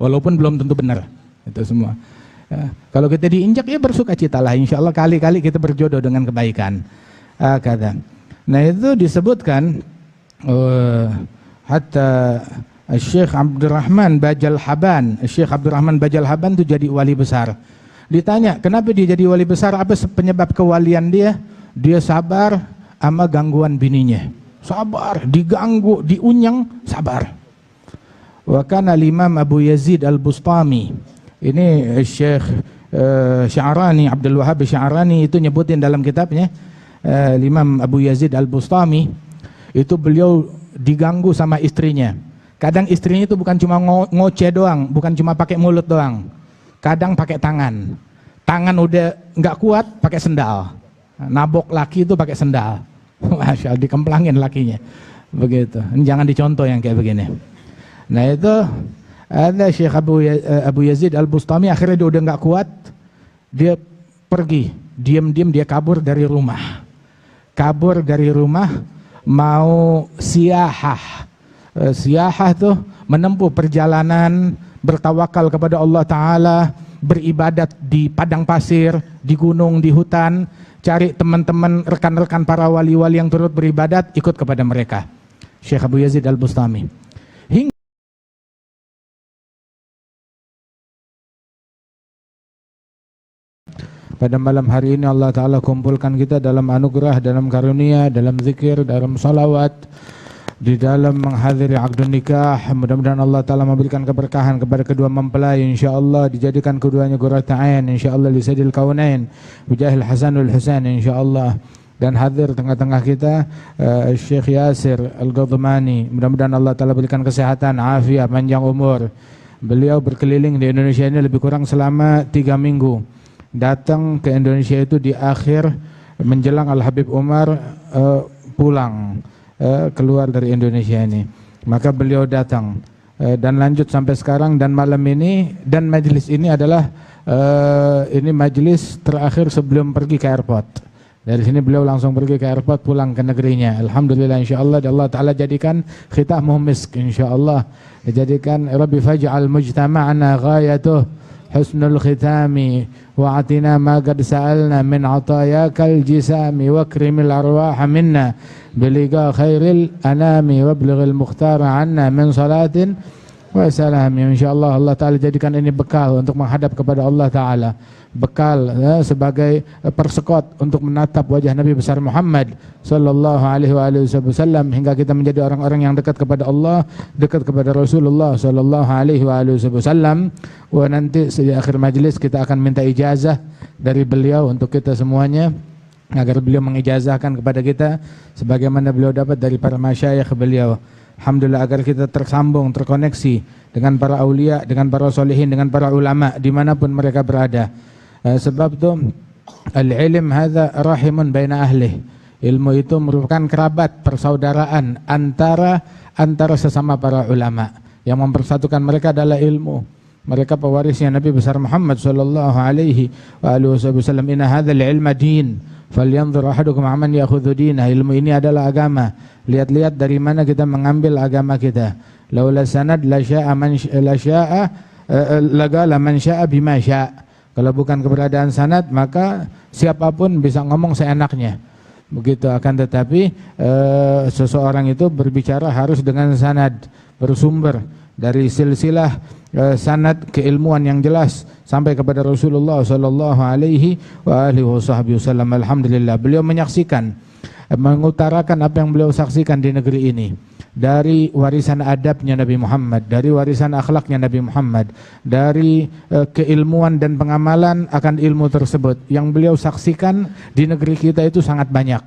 walaupun belum tentu benar. Itu semua. Ya, kalau kita diinjak ya bersukacitalah, insya Allah kali-kali kita berjodoh dengan kebaikan. Kata. Nah itu disebutkan hatta Syekh Abdurrahman Bajal Haban, Syekh Abdurrahman Bajal Haban itu jadi wali besar. Ditanya kenapa dia jadi wali besar, apa penyebab kewalian dia? Dia sabar sama gangguan bininya. Sabar, diganggu, diunyeng, sabar. Wa kana Imam Abu Yazid Al-Bustami. Ini Syekh Sya'rani, Abdul Wahhab Sya'rani itu nyebutin dalam kitabnya Imam Abu Yazid Al-Bustami, itu beliau diganggu sama istrinya. Kadang istrinya itu bukan cuma ngoceh doang, bukan cuma pakai mulut doang. Kadang pakai tangan. Tangan udah nggak kuat, pakai sendal. Nabok laki itu pakai sendal. Masya Allah, dikemplangin lakinya. Begitu. Ini jangan dicontoh yang kayak begini. Nah itu ada Syekh Abu Yazid Al-Bustami, akhirnya dia udah nggak kuat, dia pergi, diam-diam dia kabur dari rumah. Kabur dari rumah mau siyahah. Siyahah tuh menempuh perjalanan bertawakal kepada Allah Ta'ala, beribadat di padang pasir, di gunung, di hutan, cari teman-teman, rekan-rekan para wali-wali yang turut beribadat, ikut kepada mereka. Syekh Abu Yazid Al-Bustami. Pada malam hari ini Allah Ta'ala kumpulkan kita dalam anugerah, dalam karunia, dalam zikir, dalam salawat, di dalam menghadiri aqdun nikah. Mudah-mudahan Allah Ta'ala memberikan keberkahan kepada kedua mempelai, insyaAllah dijadikan keduanya qurrata ain, insyaAllah lisadil kaunain bijahil Hasanul Husain, insyaAllah. Dan hadir tengah-tengah kita Syekh Yasir Al-Ghadmani, mudah-mudahan Allah Ta'ala berikan kesehatan, afiat, panjang umur. Beliau berkeliling di Indonesia ini lebih kurang selama 3 minggu. Datang ke Indonesia itu di akhir menjelang Al-Habib Umar pulang keluar dari Indonesia ini, maka beliau datang dan lanjut sampai sekarang. Dan malam ini dan majelis ini adalah ini majelis terakhir sebelum pergi ke airport. Dari sini beliau langsung pergi ke airport, pulang ke negerinya. Alhamdulillah, insyaAllah Allah Ta'ala jadikan khitamuh misk, insyaAllah dijadikan Rabbi faj'al mujtama'ana ghayatuh husnul khitami wa'atina ma qad sa'alna min atayakal jisami wakrimil arwaha minna biliga khairil anami wablighil mukhtara anna min salatin wa salam. InsyaAllah Allah Ta'ala jadikan ini bekal untuk menghadap kepada Allah Ta'ala, bekal sebagai persekot untuk menatap wajah Nabi besar Muhammad sallallahu alaihi wasallam, hingga kita menjadi orang-orang yang dekat kepada Allah, dekat kepada Rasulullah sallallahu alaihi wasallam. Nanti di akhir majelis kita akan minta ijazah dari beliau untuk kita semuanya, agar beliau mengijazahkan kepada kita sebagaimana beliau dapat dari para masyayikh beliau. Alhamdulillah, agar kita tersambung, terkoneksi dengan para aulia, dengan para solehin, dengan para ulama dimanapun mereka berada. Sebab itu al-ilm hadza rahimun baina ahlih. Ilmu itu merupakan kerabat, persaudaraan antara sesama para ulama. Yang mempersatukan mereka adalah ilmu. Mereka pewarisnya Nabi besar Muhammad sallallahu alaihi wasallam. Inna hadzal ilma din falyanzur ahadukum amman ya'khudhu dinah. Ilmu ini adalah agama. Lihat-lihat dari mana kita mengambil agama kita. Laula sanad la syaa man lagala man syaa bima syaa. Kalau bukan keberadaan sanad, maka siapapun bisa ngomong seenaknya. Begitu. Akan tetapi seseorang itu berbicara harus dengan sanad, bersumber dari silsilah sanad keilmuan yang jelas sampai kepada Rasulullah sallallahu alaihi wasallam. Alhamdulillah, beliau menyaksikan, mengutarakan apa yang beliau saksikan di negeri ini, dari warisan adabnya Nabi Muhammad, dari warisan akhlaknya Nabi Muhammad, dari keilmuan dan pengamalan akan ilmu tersebut yang beliau saksikan di negeri kita itu sangat banyak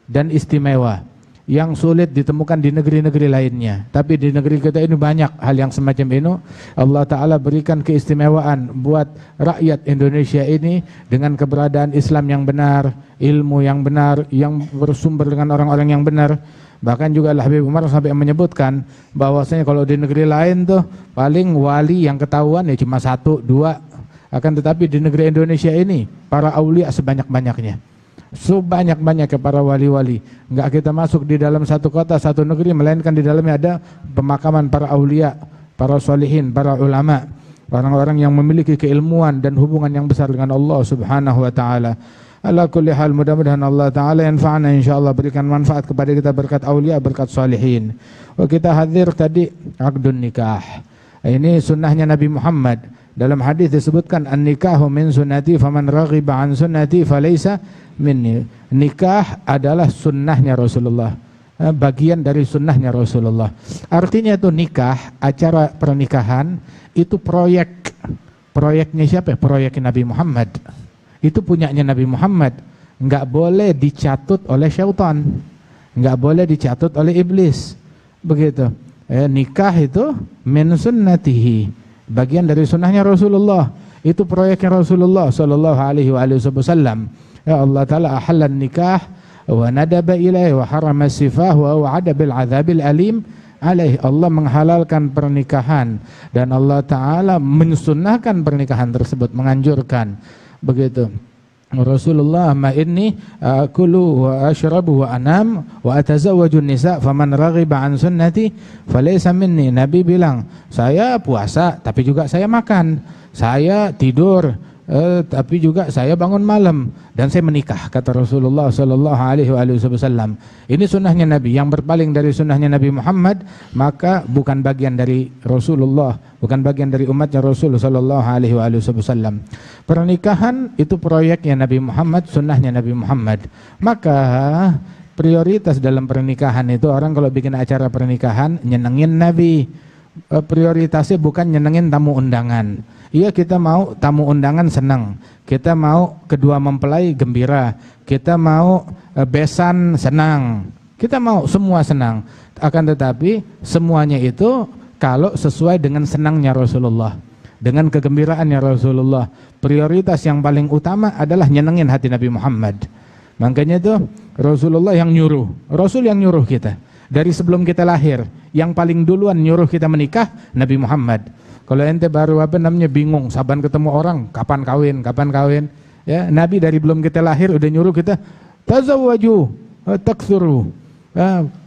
dan istimewa, yang sulit ditemukan di negeri-negeri lainnya. Tapi di negeri kita ini banyak hal yang semacam ini. Allah Ta'ala berikan keistimewaan buat rakyat Indonesia ini dengan keberadaan Islam yang benar, ilmu yang benar, yang bersumber dengan orang-orang yang benar. Bahkan juga Al-Habib Umar sampai menyebutkan bahwasanya kalau di negeri lain tuh paling wali yang ketahuan ya cuma 1, 2. Akan tetapi di negeri Indonesia ini para aulia sebanyak-banyaknya. Sebanyak-banyaknya para wali-wali. Enggak kita masuk di dalam satu kota, satu negeri, melainkan di dalamnya ada pemakaman para aulia, para solihin, para ulama, orang-orang yang memiliki keilmuan dan hubungan yang besar dengan Allah Subhanahu wa taala. Ala kulli hal, mudah-mudahan Allah taala yanfa'ana insyaallah, berikan manfaat kepada kita berkat aulia, berkat solihin. Kita hadir tadi aqdun nikah. Ini sunnahnya Nabi Muhammad. Dalam hadis disebutkan an-nikahu min sunnati faman raghiba an sunnati falaysa minni. Nikah adalah sunnahnya Rasulullah, bagian dari sunnahnya Rasulullah. Artinya itu nikah, acara pernikahan itu proyeknya siapa? Proyeknya Nabi Muhammad. Itu punyanya Nabi Muhammad. Enggak boleh dicatut oleh syaitan, enggak boleh dicatut oleh iblis. Begitu. Nikah itu min sunnatihi, bagian dari sunnahnya Rasulullah. Itu proyeknya Rasulullah sallallahu alaihi wasallam. Ya Allah taala ahallan nikah wa nadaba ilaihi wa harama sifah wa wa'ada bil adzabil alim alaih. Allah menghalalkan pernikahan dan Allah taala mensunnahkan pernikahan tersebut, menganjurkan. Begitu. Rasulullah ma inni akulu wa ashrabu wa anam wa atazawwaju nisa faman raghiba an sunnati falaysa minni. Nabi bilang, saya puasa tapi juga saya makan, saya tidur tapi juga saya bangun malam, dan saya menikah, kata Rasulullah sallallahu alaihi wasallam. Ini sunnahnya Nabi. Yang berpaling dari sunnahnya Nabi Muhammad maka bukan bagian dari Rasulullah, bukan bagian dari umatnya Rasulullah sallallahu alaihi wasallam. Pernikahan itu proyeknya Nabi Muhammad, sunnahnya Nabi Muhammad. Maka prioritas dalam pernikahan itu, orang kalau bikin acara pernikahan nyenengin Nabi. Prioritasnya bukan nyenengin tamu undangan. Iya, kita mau tamu undangan senang, kita mau kedua mempelai gembira, kita mau besan senang, kita mau semua senang. Akan tetapi semuanya itu kalau sesuai dengan senangnya Rasulullah, dengan kegembiraannya Rasulullah. Prioritas yang paling utama adalah nyenengin hati Nabi Muhammad. Makanya itu Rasulullah yang nyuruh, Rasul yang nyuruh kita. Dari sebelum kita lahir, yang paling duluan nyuruh kita menikah Nabi Muhammad. Kalau ente baru bingung, saban ketemu orang, kapan kawin, ya, Nabi dari belum kita lahir udah nyuruh kita tazawwaju taksuru,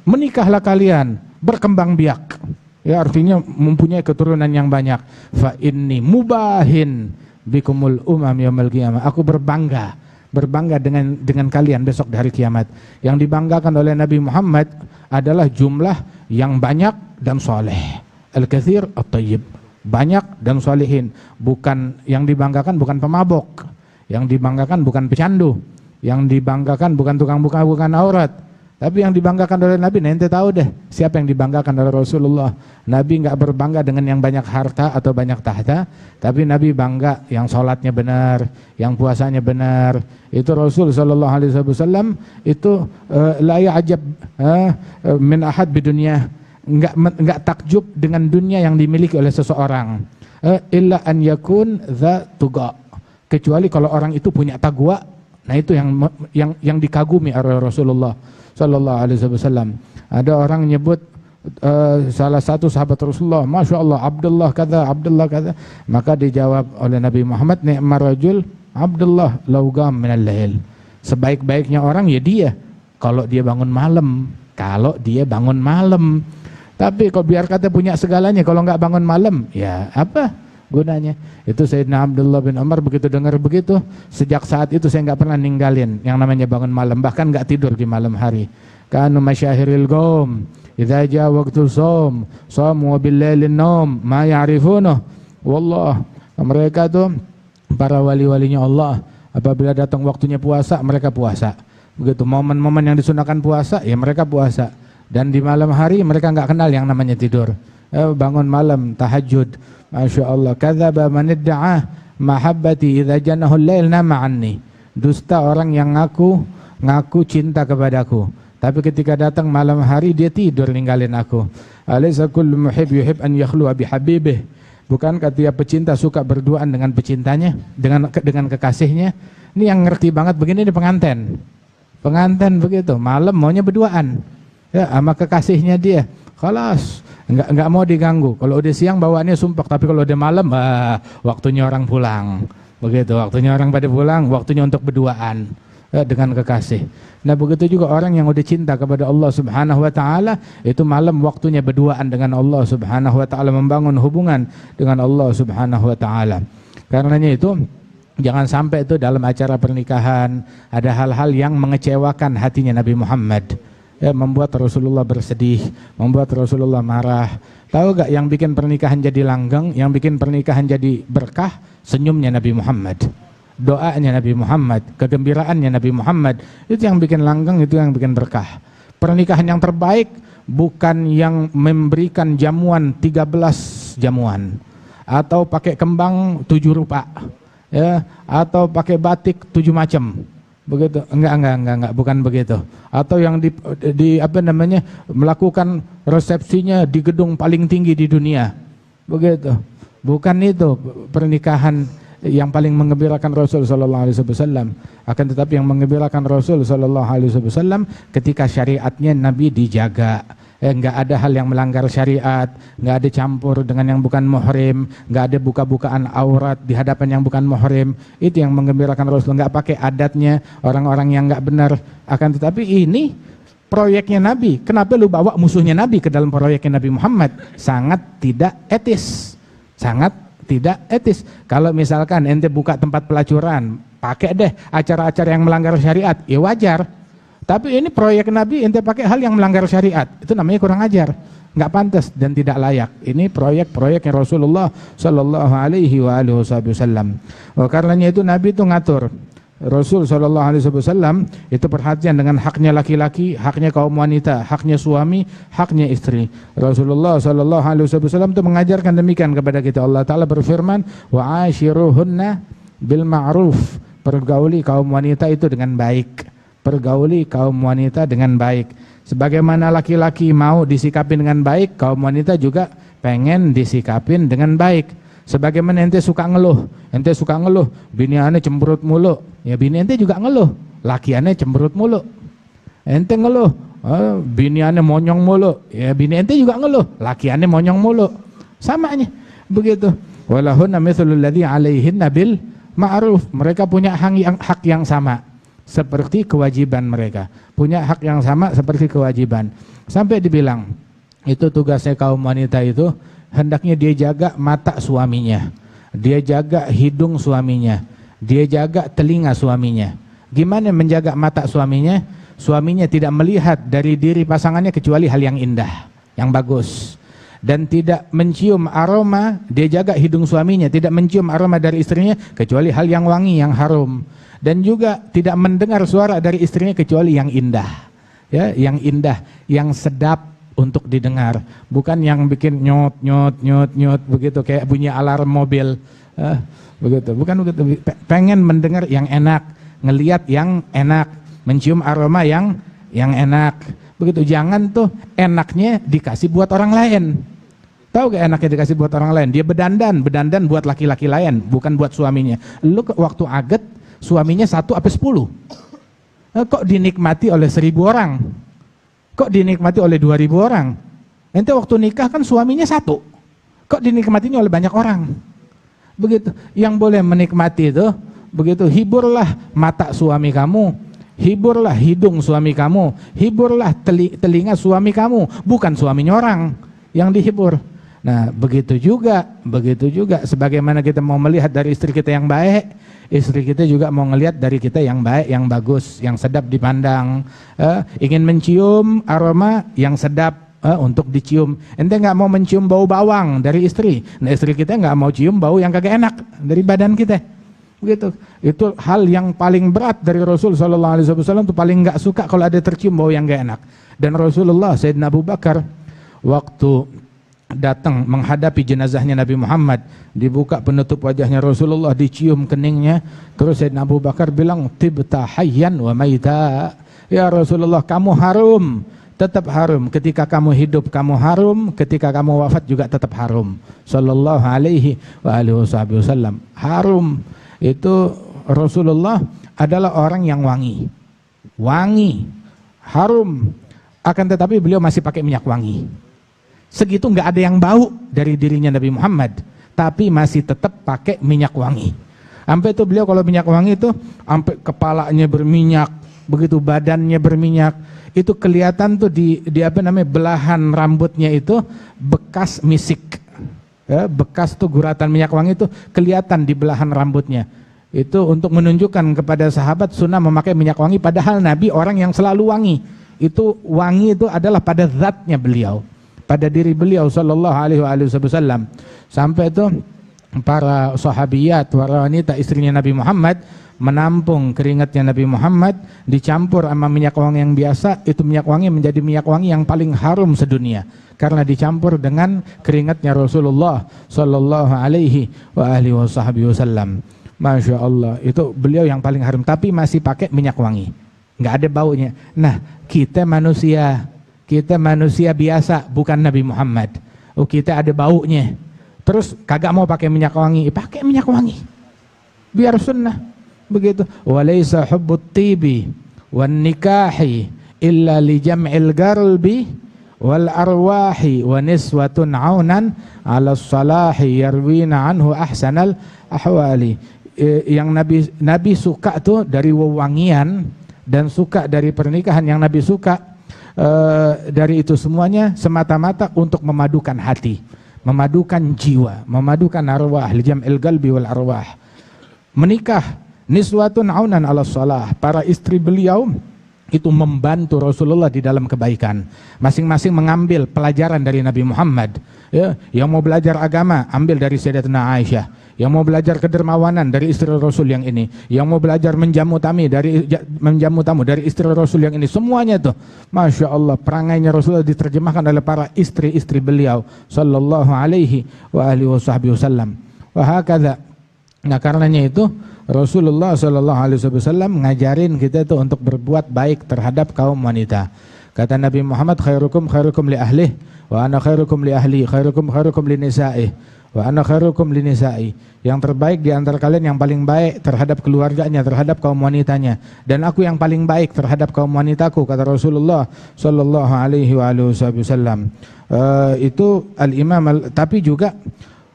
menikahlah kalian, berkembang biak. Ya, artinya mempunyai keturunan yang banyak. Fa inni mubahin bikumul yaumil qiyamah. Aku berbangga dengan kalian besok di hari kiamat. Yang dibanggakan oleh Nabi Muhammad adalah jumlah yang banyak dan soleh. Al-katsir at-thayyib. Banyak dan solehin. Bukan yang dibanggakan, bukan pemabok, yang dibanggakan bukan pecandu, yang dibanggakan bukan tukang bukan aurat. Tapi yang dibanggakan oleh Nabi, nanti tahu deh siapa yang dibanggakan oleh Rasulullah. Nabi nggak berbangga dengan yang banyak harta atau banyak tahta, tapi Nabi bangga yang sholatnya benar, yang puasanya benar. Itu Rasul sallallahu alaihi wasallam itu la ya'jab min ahad bidunya. Enggak takjub dengan dunia yang dimiliki oleh seseorang, illa an yakun dza tuqa, kecuali kalau orang itu punya taqwa. Nah, itu yang dikagumi oleh Rasulullah sallallahu alaihi wasallam. Ada orang nyebut salah satu sahabat Rasulullah, Masya Allah, Abdullah kata, maka dijawab oleh Nabi Muhammad, ni'mar rajul Abdullah laugam minal lail. Sebaik-baiknya orang ya dia kalau dia bangun malam. Tapi kalau biar kata punya segalanya, kalau nggak bangun malam, ya apa gunanya? Itu Sayyidina Abdullah bin Umar begitu dengar begitu, sejak saat itu saya nggak pernah ninggalin yang namanya bangun malam, bahkan nggak tidur di malam hari. Kanu masyahiril qaum, idza jaa waqtu shaum, shamu bil lailin naum, ma ya'rifunuh. Wallah, mereka tuh para wali-walinya Allah, apabila datang waktunya puasa, mereka puasa. Begitu momen-momen yang disunahkan puasa, ya mereka puasa. Dan di malam hari mereka nggak kenal yang namanya tidur. Bangun malam, tahajud. Masya Allah. Kadzaba man idda'a mahabbati idza janahu al-lail nama anni. Dusta orang yang ngaku cinta kepadaku, tapi ketika datang malam hari dia tidur ninggalin aku. Alaysa kullu muhib yuhib an yakhluwa bihabibih. Bukankah tiap pecinta suka berduaan dengan pecintanya, dengan kekasihnya? Ini yang ngerti banget begini nih pengantin. Pengantin begitu, malam maunya berduaan. Ya, sama kekasihnya dia, khalas, nggak mau diganggu. Kalau udah siang bawaannya sumpah, tapi kalau udah malam, waktunya orang pulang. Begitu, waktunya orang pada pulang, waktunya untuk berduaan. dengan kekasih. Nah begitu juga orang yang udah cinta kepada Allah Subhanahu wa Ta'ala, itu malam waktunya berduaan dengan Allah Subhanahu wa Ta'ala, membangun hubungan dengan Allah Subhanahu wa Ta'ala. Karenanya itu jangan sampai itu dalam acara pernikahan ada hal-hal yang mengecewakan hatinya Nabi Muhammad, membuat Rasulullah bersedih, membuat Rasulullah marah. Tahu gak yang bikin pernikahan jadi langgeng, yang bikin pernikahan jadi berkah? Senyumnya Nabi Muhammad, doanya Nabi Muhammad, kegembiraannya Nabi Muhammad. Itu yang bikin langgeng, itu yang bikin berkah. Pernikahan yang terbaik bukan yang memberikan jamuan 13 jamuan, atau pakai kembang 7 rupa, ya, atau pakai batik 7 macam. Begitu? Enggak, bukan begitu. Atau yang melakukan resepsinya di gedung paling tinggi di dunia. Begitu. Bukan itu pernikahan yang paling menggembirakan Rasul sallallahu alaihi wasallam. Akan tetapi yang menggembirakan Rasul sallallahu alaihi wasallam ketika syariatnya Nabi dijaga. Enggak ada hal yang melanggar syariat, enggak ada campur dengan yang bukan muhrim, enggak ada buka-bukaan aurat di hadapan yang bukan muhrim. Itu yang menggembirakan Rasul, enggak pakai adatnya orang-orang yang enggak benar. Akan tetapi ini proyeknya Nabi. Kenapa lu bawa musuhnya Nabi ke dalam proyeknya Nabi Muhammad? Sangat tidak etis. Sangat tidak etis. Kalau misalkan ente buka tempat pelacuran, pakai deh acara-acara yang melanggar syariat, ya wajar. Tapi ini proyek Nabi, ente pakai hal yang melanggar syariat, itu namanya kurang ajar, nggak pantas dan tidak layak. Ini proyek-proyeknya Rasulullah Sallallahu Alaihi Wasallam. Karenanya itu Nabi itu ngatur. Rasul Sallallahu Alaihi Wasallam itu perhatian dengan haknya laki-laki, haknya kaum wanita, haknya suami, haknya istri. Rasulullah Sallallahu Alaihi Wasallam itu mengajarkan demikian kepada kita. Allah Taala berfirman, wa ashiruhunna bil ma'ruf, pergauli kaum wanita itu dengan baik. Pergauli kaum wanita dengan baik. Sebagaimana laki-laki mau disikapin dengan baik, kaum wanita juga pengen disikapin dengan baik. Sebagaimana ente suka ngeluh, bini ane cemberut mulu, ya bini ente juga ngeluh, laki ane cemberut mulu. Ente ngeluh, bini ane monyong mulu, ya bini ente juga ngeluh, laki ane monyong mulu. Samanya begitu. Walahunna mithlul ladzi 'alaihinna bil ma'ruf. Mereka punya hak yang sama seperti kewajiban mereka, punya hak yang sama seperti kewajiban. Sampai dibilang itu tugasnya kaum wanita itu hendaknya dia jaga mata suaminya, dia jaga hidung suaminya, dia jaga telinga suaminya. Gimana menjaga mata suaminya? Suaminya tidak melihat dari diri pasangannya kecuali hal yang indah, yang bagus. Dan tidak mencium aroma, dia jaga hidung suaminya, tidak mencium aroma dari istrinya kecuali hal yang wangi, yang harum. Dan juga tidak mendengar suara dari istrinya kecuali yang indah, ya, yang indah, yang sedap untuk didengar, bukan yang bikin nyot begitu kayak bunyi alarm mobil, begitu, bukan begitu. Pengen mendengar yang enak, ngelihat yang enak, mencium aroma yang enak, begitu. Jangan tuh enaknya dikasih buat orang lain. Tahu gak enaknya dikasih buat orang lain? Dia bedandan buat laki-laki lain, bukan buat suaminya. Lu waktu aget suaminya 1 sampai 10. Kok dinikmati oleh 1000 orang? Kok dinikmati oleh 2000 orang? Ente waktu nikah kan suaminya 1. Kok dinikmatinya oleh banyak orang? Begitu. Yang boleh menikmati itu, begitu, hiburlah mata suami kamu, hiburlah hidung suami kamu, hiburlah telinga suami kamu, bukan suaminya orang yang dihibur. Nah, begitu juga sebagaimana kita mau melihat dari istri kita yang baik, istri kita juga mau ngelihat dari kita yang baik, yang bagus, yang sedap dipandang. Ingin mencium aroma yang sedap untuk dicium. Ente nggak mau mencium bau bawang dari istri, nah istri kita nggak mau cium bau yang kagak enak dari badan kita. Begitu. Itu hal yang paling berat dari Rasul Sallallahu Alaihi Wasallam, itu paling nggak suka kalau ada tercium bau yang nggak enak. Dan Rasulullah Sayyidina Abu Bakar waktu datang menghadapi jenazahnya Nabi Muhammad, dibuka penutup wajahnya Rasulullah, dicium keningnya, terus Sayyidina Abu Bakar bilang, tibta hayyan wa maita. Ya Rasulullah, kamu harum, tetap harum. Ketika kamu hidup kamu harum, ketika kamu wafat juga tetap harum. Sallallahu alaihi wasallam. Harum itu Rasulullah adalah orang yang wangi, harum. Akan tetapi beliau masih pakai minyak wangi. Segitu nggak ada yang bau dari dirinya Nabi Muhammad, tapi masih tetap pakai minyak wangi. Sampai itu beliau kalau minyak wangi itu sampai kepalanya berminyak, begitu badannya berminyak. Itu kelihatan tuh di apa namanya belahan rambutnya itu bekas misik. Ya, bekas tuh guratan minyak wangi itu kelihatan di belahan rambutnya. Itu untuk menunjukkan kepada sahabat sunnah memakai minyak wangi, padahal Nabi orang yang selalu wangi. Itu wangi itu adalah pada zatnya beliau, pada diri beliau sallallahu alaihi wasallam. Sampai itu para sahabiyat, para wanita istrinya Nabi Muhammad menampung keringatnya Nabi Muhammad dicampur sama minyak wangi yang biasa, itu minyak wangi menjadi minyak wangi yang paling harum sedunia karena dicampur dengan keringatnya Rasulullah sallallahu alaihi wasallam. Masya Allah, itu beliau yang paling harum, tapi masih pakai minyak wangi, nggak ada baunya. Nah, kita manusia biasa, bukan Nabi Muhammad. Oh, kita ada baunya. Terus kagak mau pakai minyak wangi, pakai minyak wangi, biar sunnah. Begitu. Walaysa hubbut tibi wan nikahi illa li jam'il garbi wal arwahi wa niswatun aunan ala salahi yarwina anhu ahsanal ahwali. Yang Nabi suka tuh dari wewangian dan suka dari pernikahan, yang Nabi suka dari itu semuanya semata-mata untuk memadukan hati, memadukan jiwa, memadukan arwah, li jam'il galbi wal arwah. Menikah niswatun aunan ala shalah, para istri beliau itu membantu Rasulullah di dalam kebaikan. Masing-masing mengambil pelajaran dari Nabi Muhammad. Ya, yang mau belajar agama ambil dari Sayyidatina Aisyah, yang mau belajar kedermawanan dari istri Rasul yang ini, yang mau belajar menjamu tamu dari istri Rasul yang ini. Semuanya tuh, masya Allah, perangainya Rasulullah diterjemahkan oleh para istri-istri beliau sallallahu alaihi wasallam. Wahakadha. Nah, karenanya itu Rasulullah sallallahu alaihi wasallam ngajarin kita itu untuk berbuat baik terhadap kaum wanita. Kata Nabi Muhammad, khairukum khairukum li ahlih wa ana khairukum li ahli, khairukum khairukum li nisa'i wa ana khairukum li nisa'i. Yang terbaik di antara kalian yang paling baik terhadap keluarganya, terhadap kaum wanitanya, dan aku yang paling baik terhadap kaum wanitaku, kata Rasulullah sallallahu alaihi wasallam. Itu al-imam, tapi juga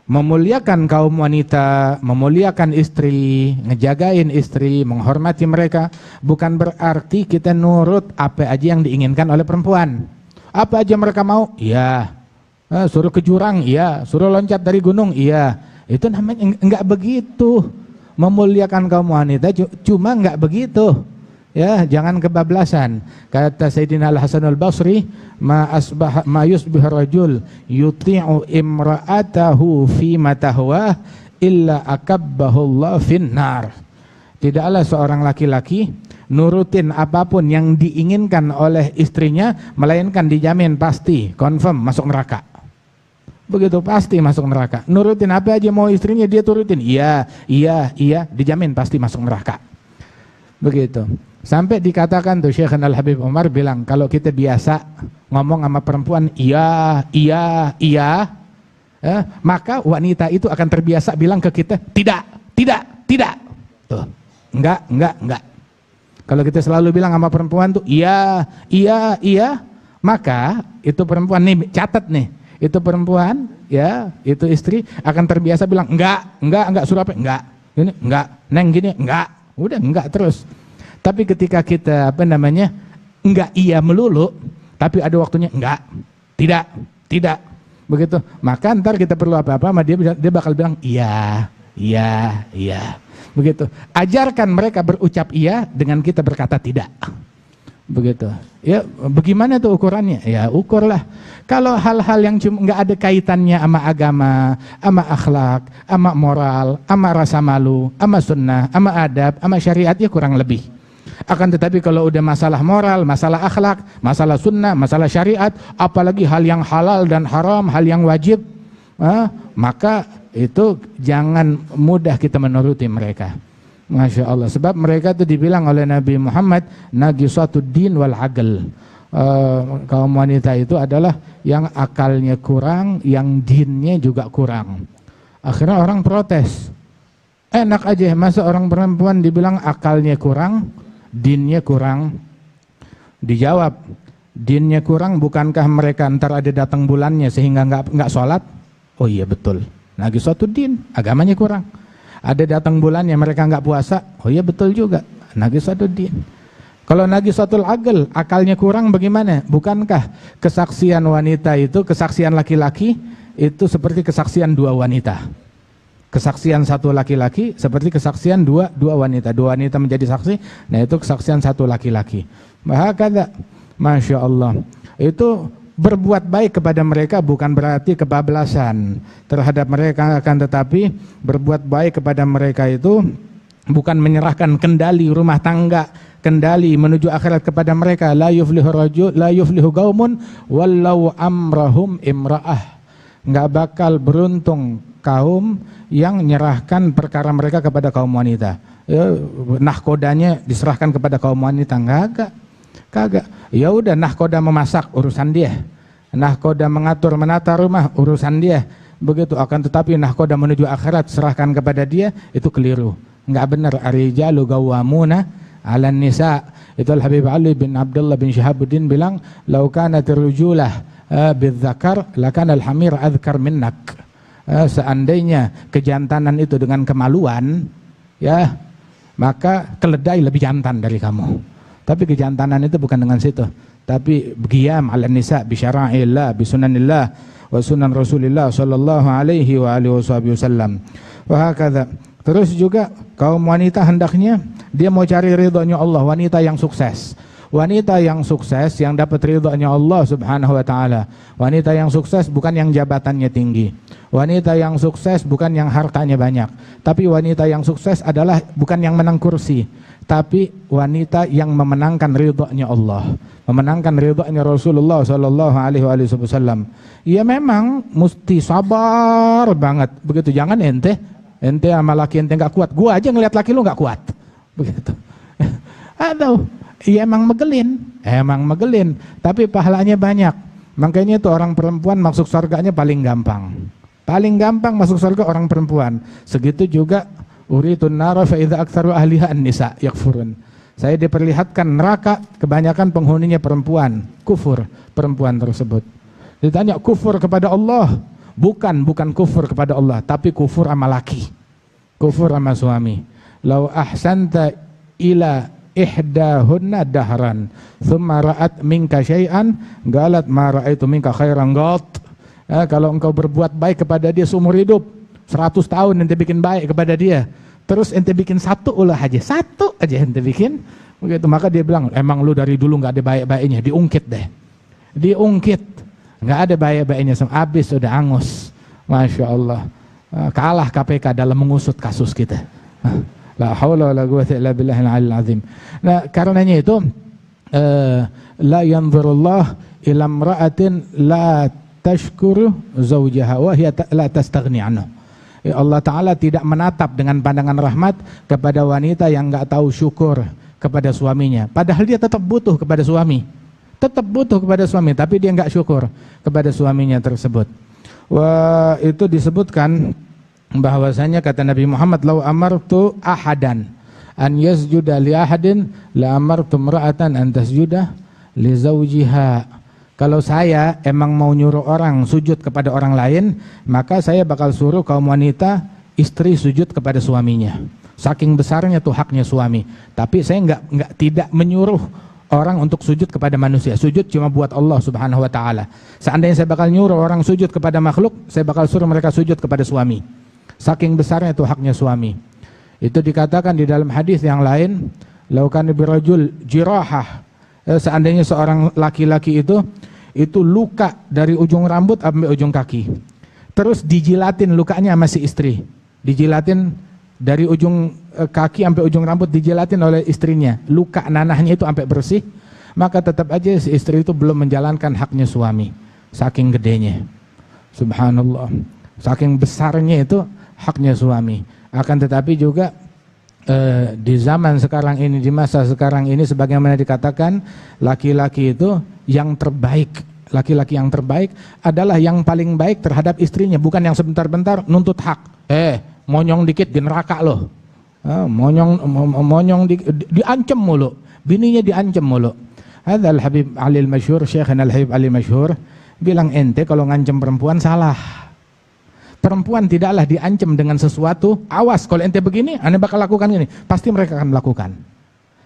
memuliakan kaum wanita, memuliakan istri, ngejagain istri, menghormati mereka, bukan berarti kita nurut apa aja yang diinginkan oleh perempuan. Apa aja mereka mau, iya. Suruh ke jurang, iya. Suruh loncat dari gunung, iya. Itu namanya enggak begitu. Memuliakan kaum wanita cuma enggak begitu. Ya, jangan kebablasan. Kata Sayyidina Al-Hasan Al-Basri, ma yusbih rajul yuti'u imra'atahu fi matahwa illa akabbahu Allah finnar. Tidaklah seorang laki-laki nurutin apapun yang diinginkan oleh istrinya, melainkan dijamin pasti, confirm masuk neraka. Begitu, pasti masuk neraka. Nurutin apa aja mau istrinya dia turutin, iya, dijamin pasti masuk neraka. Begitu. Sampai dikatakan tuh Syekh Al-Habib Umar bilang, kalau kita biasa ngomong sama perempuan iya, maka wanita itu akan terbiasa bilang ke kita tidak. Tuh, enggak. Kalau kita selalu bilang sama perempuan tuh iya, maka itu perempuan nih, catat nih, itu perempuan ya, itu istri akan terbiasa bilang enggak, suruh apa? Enggak, neng gini, enggak, udah enggak terus. Tapi ketika kita enggak iya melulu, tapi ada waktunya enggak, tidak, begitu. Maka ntar kita perlu apa-apa sama dia bakal bilang iya. Begitu. Ajarkan mereka berucap iya dengan kita berkata tidak. Begitu. Ya, bagaimana tuh ukurannya? Ya, ukurlah. Kalau hal-hal yang cuma enggak ada kaitannya sama agama, sama akhlak, sama moral, sama rasa malu, sama sunnah, sama adab, sama syariat, ya kurang lebih. Akan tetapi kalau udah masalah moral, masalah akhlak, masalah sunnah, masalah syariat, apalagi hal yang halal dan haram, hal yang wajib, maka itu jangan mudah kita menuruti mereka. Masya Allah. Sebab mereka itu dibilang oleh Nabi Muhammad nagisatu din wal aql. Kaum wanita itu adalah yang akalnya kurang, yang dinnya juga kurang. Akhirnya orang protes. Enak aja, masa orang perempuan dibilang akalnya kurang, dinnya kurang. Dijawab, dinnya kurang, bukankah mereka ntar ada datang bulannya sehingga nggak sholat? Oh iya betul, lagi suatu din, agamanya kurang. Ada datang bulannya mereka nggak puasa, oh iya betul juga, naqisatuddin. Kalau naqisatul aql, akalnya kurang bagaimana? Bukankah kesaksian wanita itu, kesaksian laki-laki itu seperti kesaksian dua wanita? Kesaksian satu laki-laki seperti kesaksian dua wanita. Dua wanita menjadi saksi, nah itu kesaksian satu laki-laki. Bahkan, Masya Allah, itu berbuat baik kepada mereka bukan berarti kebablasan terhadap mereka, akan tetapi berbuat baik kepada mereka itu bukan menyerahkan kendali rumah tangga, kendali menuju akhirat kepada mereka. La yuflihu rajul, la yuflihu qaumun wallau amrahum imra'ah. Enggak bakal beruntung kaum yang menyerahkan perkara mereka kepada kaum wanita. Ya, nahkodanya diserahkan kepada kaum wanita, kagak. Ya udah, nahkoda memasak urusan dia, nahkoda mengatur menata rumah urusan dia, begitu. Akan tetapi nahkoda menuju akhirat serahkan kepada dia, itu keliru, nggak benar. Ar-rijalu qawwamuna 'alan nisa. Itu Al-Habib Ali bin Abdullah bin Syihabuddin bilang, "Lau kanat ar-rujulah bidzakar lakana al-hamir adzkar minnak." Seandainya kejantanan itu dengan kemaluan, ya, maka keledai lebih jantan dari kamu. Tapi kejantanan itu bukan dengan situ, tapi qiyam 'alan nisa bi syara'illah bi sunanillah wa sunan Rasulillah sallallahu alaihi wa alihi wasallam. Wa hakadha. Terus juga kaum wanita hendaknya dia mau cari ridhonya Allah, wanita yang sukses. Wanita yang sukses yang dapat ridhonya Allah Subhanahu wa taala. Wanita yang sukses bukan yang jabatannya tinggi. Wanita yang sukses bukan yang hartanya banyak. Tapi wanita yang sukses adalah bukan yang menang kursi, tapi wanita yang memenangkan ridhonya Allah, memenangkan ridhonya Rasulullah sallallahu alaihi wasallam. Ya memang mesti sabar banget. Begitu, jangan ente sama laki ente enggak kuat. Gua aja ngelihat laki lu enggak kuat. Begitu. Atau ya emang megelin, tapi pahalanya banyak. Makanya itu orang perempuan masuk surganya paling gampang. Paling gampang masuk surga orang perempuan. Segitu juga uritun nara fa idza aktsaru ahliha an-nisa yakfurun. Saya diperlihatkan neraka, kebanyakan penghuninya perempuan, kufur perempuan tersebut. Ditanya kufur kepada Allah, bukan kufur kepada Allah, tapi kufur sama laki, kufur sama suami. Lau ahsanta ila ihdahunna dahran thumma ra'at minka syai'an galat ma ra'aitu minka khairan gat. Kalau engkau berbuat baik kepada dia seumur hidup, 100 tahun ente bikin baik kepada dia, terus ente bikin satu aja ente bikin, begitu, maka dia bilang, emang lu dari dulu nggak ada baik-baiknya, diungkit, nggak ada baik-baiknya, habis sudah angus. Masya Allah, kalah KPK dalam mengusut kasus kita. La haula wala quwwata illa billahil aliyil azim. Nah, karenanya itu la yanzurullah ila imra'atin la tashkuru zawjaha wa hiya la tastaghni anhu. Allah Ta'ala tidak menatap dengan pandangan rahmat kepada wanita yang enggak tahu syukur kepada suaminya, padahal dia tetap butuh kepada suami, tapi dia enggak syukur kepada suaminya tersebut. Wah, itu disebutkan bahwasanya kata Nabi Muhammad, lau amartu ahadan an yasjuda li ahadin la amartu imra'atan an tasjuda li zawjiha. Kalau saya emang mau nyuruh orang sujud kepada orang lain, maka saya bakal suruh kaum wanita istri sujud kepada suaminya. Saking besarnya tuh haknya suami. Tapi saya tidak menyuruh orang untuk sujud kepada manusia. Sujud cuma buat Allah Subhanahu wa taala. Seandainya saya bakal nyuruh orang sujud kepada makhluk, saya bakal suruh mereka sujud kepada suami. Saking besarnya itu haknya suami. Itu dikatakan di dalam hadis yang lain, laukan birajul jirahah. Seandainya seorang laki-laki itu luka dari ujung rambut sampai ujung kaki, terus dijilatin lukanya sama si istri, dijilatin dari ujung kaki sampai ujung rambut, dijilatin oleh istrinya, luka nanahnya itu sampai bersih, maka tetap aja si istri itu belum menjalankan haknya suami. Saking gedenya, subhanallah, saking besarnya itu haknya suami. Akan tetapi juga di zaman sekarang ini, di masa sekarang ini, sebagaimana dikatakan, laki-laki itu yang terbaik, laki-laki yang terbaik adalah yang paling baik terhadap istrinya, bukan yang sebentar-bentar nuntut hak. Monyong dikit di neraka loh, monyong diancam mulu, bininya diancam mulu. Hadza Al-Habib Ali Al-Masyhur, Syekhana Al-Habib Ali Masyhur bilang, ente kalau ngancam perempuan salah. perempuan tidaklah diancam dengan sesuatu, awas kalau ente begini, ane bakal lakukan gini, pasti mereka akan melakukan.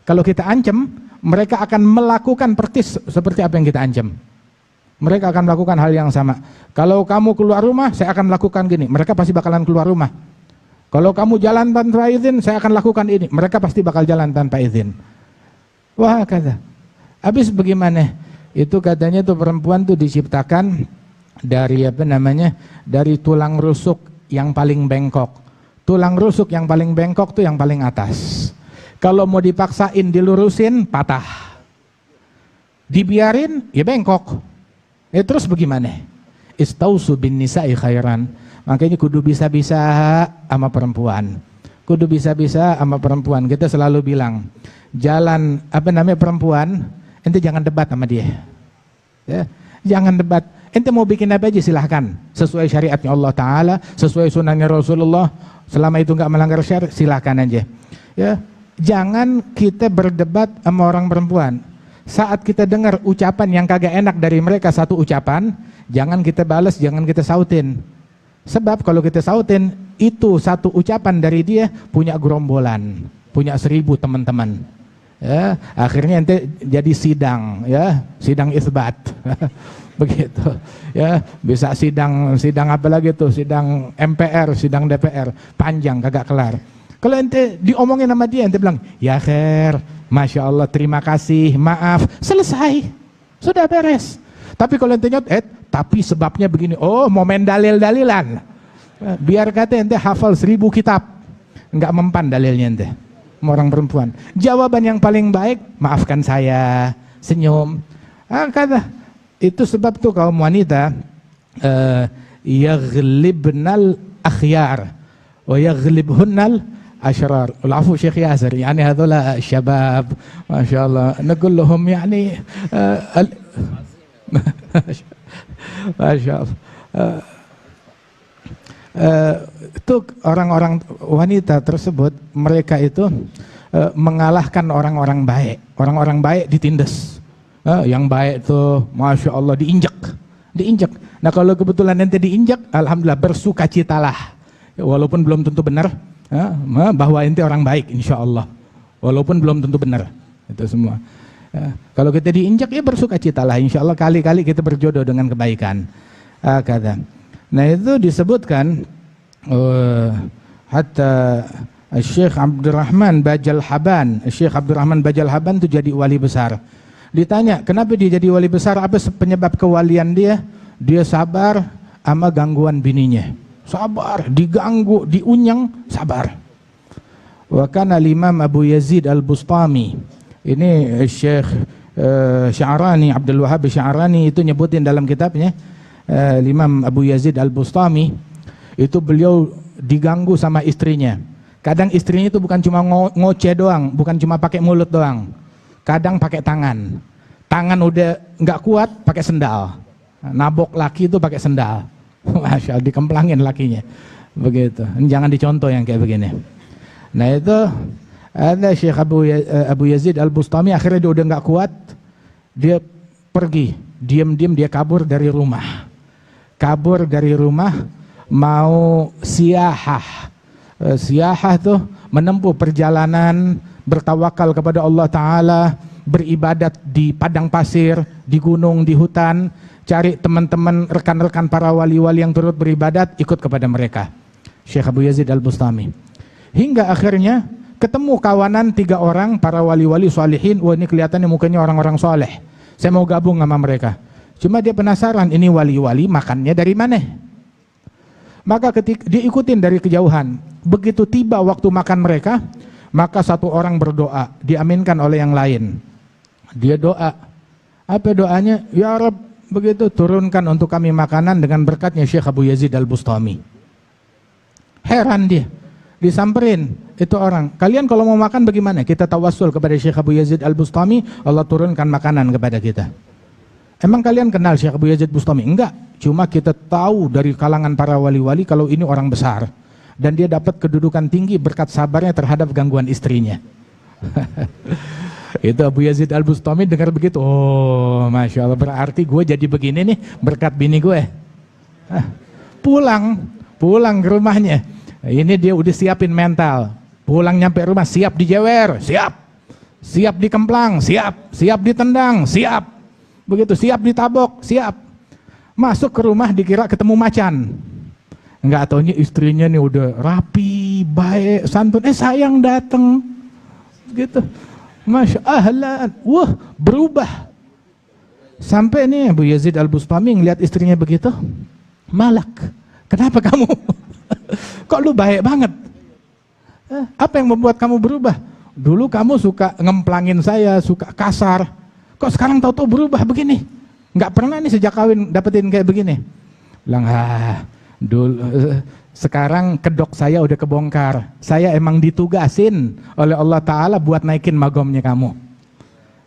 Kalau kita ancam, mereka akan melakukan persis seperti apa yang kita ancam. Mereka akan melakukan hal yang sama. Kalau kamu keluar rumah, saya akan melakukan gini, mereka pasti bakalan keluar rumah. Kalau kamu jalan tanpa izin, saya akan lakukan ini, mereka pasti bakal jalan tanpa izin. Wah, kata. Habis bagaimana? Itu katanya tuh perempuan tuh diciptakan dari dari tulang rusuk yang paling bengkok. Tulang rusuk yang paling bengkok tuh yang paling atas. Kalau mau dipaksain dilurusin, patah. Dibiarin, ya bengkok. Terus bagaimana? Istausu bin nisa'i khairan. Makanya kudu bisa-bisa sama perempuan. Kudu bisa-bisa sama perempuan. Kita selalu bilang, jalan perempuan, ente jangan debat sama dia. Ya, jangan debat. Ente mau bikin apa aja silahkan, sesuai syariatnya Allah Ta'ala, sesuai sunnahnya Rasulullah, selama itu nggak melanggar syariat, silahkan aja. Ya, jangan kita berdebat sama orang perempuan. Saat kita dengar ucapan yang kagak enak dari mereka satu ucapan, jangan kita balas, jangan kita sautin. Sebab kalau kita sautin, itu satu ucapan dari dia punya gerombolan, punya 1000 teman-teman. Ya, akhirnya ente jadi sidang, ya, sidang isbat. Begitu, ya, bisa sidang apa lagi tuh, sidang MPR, sidang DPR, panjang kagak kelar. Kalau ente diomongin sama dia, ente bilang, ya khair, masya Allah, terima kasih, maaf, selesai, sudah beres. Tapi kalau ente nyot, tapi sebabnya begini, oh mau main dalil-dalilan, biar kata ente hafal 1000 kitab, nggak mempan dalilnya ente, sama orang perempuan. Jawaban yang paling baik, maafkan saya, senyum, kata. Itu sebab tuh kaum wanita yaghlibnal akhyar wa yaghlibhunnal ashrar. Al-afu Syekh Yasir, yani hadula syabab, masyaallah, naqul lahum yani masyaallah. Itu orang-orang wanita tersebut, mereka itu mengalahkan orang-orang baik. Orang-orang baik ditindas. Yang baik tuh, masya Allah, diinjak. Nah kalau kebetulan nanti diinjak, alhamdulillah bersukacitalah, walaupun belum tentu benar, bahwa ente orang baik, insya Allah, walaupun belum tentu benar, itu semua. Kalau kita diinjak, ya bersukacitalah, insya Allah kali-kali kita berjodoh dengan kebaikan. Kata. Nah itu disebutkan, hatta Syekh Abdurrahman Bajal Haban, Syekh Abdurrahman Bajal Haban itu jadi wali besar. Ditanya, kenapa dia jadi wali besar? Apa penyebab kewalian dia? Dia sabar sama gangguan bininya. Sabar, diganggu, diunyeng, sabar. Wa kana Imam Abu Yazid Al-Bustami. Ini Syekh Sya'rani, Abdul Wahhab Sya'rani itu nyebutin dalam kitabnya, Imam Abu Yazid Al-Bustami, itu beliau diganggu sama istrinya. Kadang istrinya itu bukan cuma ngoceh doang, bukan cuma pakai mulut doang. Kadang pakai tangan. Tangan udah nggak kuat, pakai sendal. Nabok laki itu pakai sendal. Masya Allah, dikemplangin lakinya. Begitu. Jangan dicontoh yang kayak begini. Nah itu ada Syekh Abu Yazid Al-Bustami, akhirnya dia udah nggak kuat, dia pergi, diam-diam dia kabur dari rumah. Kabur dari rumah, mau siyahah. Siyahah tuh menempuh perjalanan, bertawakal kepada Allah Ta'ala, beribadat di padang pasir, di gunung, di hutan, cari teman-teman, rekan-rekan para wali-wali yang turut beribadat, ikut kepada mereka. Syekh Abu Yazid Al-Bustami. Hingga akhirnya ketemu kawanan 3 orang, para wali-wali salihin. Wah, ini kelihatannya mukanya orang-orang soleh, saya mau gabung sama mereka. Cuma dia penasaran, ini wali-wali makannya dari mana? Maka ketika diikutin dari kejauhan, begitu tiba waktu makan mereka, maka satu orang berdoa, diaminkan oleh yang lain. Dia doa, apa doanya? Ya Rabb, begitu turunkan untuk kami makanan dengan berkatnya Syekh Abu Yazid Al-Bustami. Heran dia, disamperin itu orang, kalian kalau mau makan bagaimana? Kita tawassul kepada Syekh Abu Yazid Al-Bustami, Allah turunkan makanan kepada kita. Emang kalian kenal Syekh Abu Yazid Bustami? Enggak, cuma kita tahu dari kalangan para wali-wali kalau ini orang besar. Dan dia dapat kedudukan tinggi berkat sabarnya terhadap gangguan istrinya. Itu Abu Yazid Al-Bustami dengar begitu, oh Masya Allah, berarti gue jadi begini nih berkat bini gue. Pulang ke rumahnya, ini dia udah siapin mental. Pulang nyampe rumah siap dijewer, siap dikemplang, siap ditendang, siap. Begitu, siap ditabok, siap. Masuk ke rumah dikira ketemu macan. Enggak taunya istrinya nih udah rapi, baik, santun. Sayang datang. Gitu. Masya Allah, wah berubah. Sampai nih Abu Yazid Al-Bustami ngeliat istrinya begitu, Malak, kenapa kamu? Kok lu baik banget? Apa yang membuat kamu berubah? Dulu kamu suka ngemplangin saya, suka kasar. Kok sekarang tahu-tahu berubah begini? Nggak pernah nih sejak kawin dapetin kayak begini. Bilang, dulu sekarang kedok saya udah kebongkar. Saya emang ditugasin oleh Allah Ta'ala buat naikin magomnya kamu.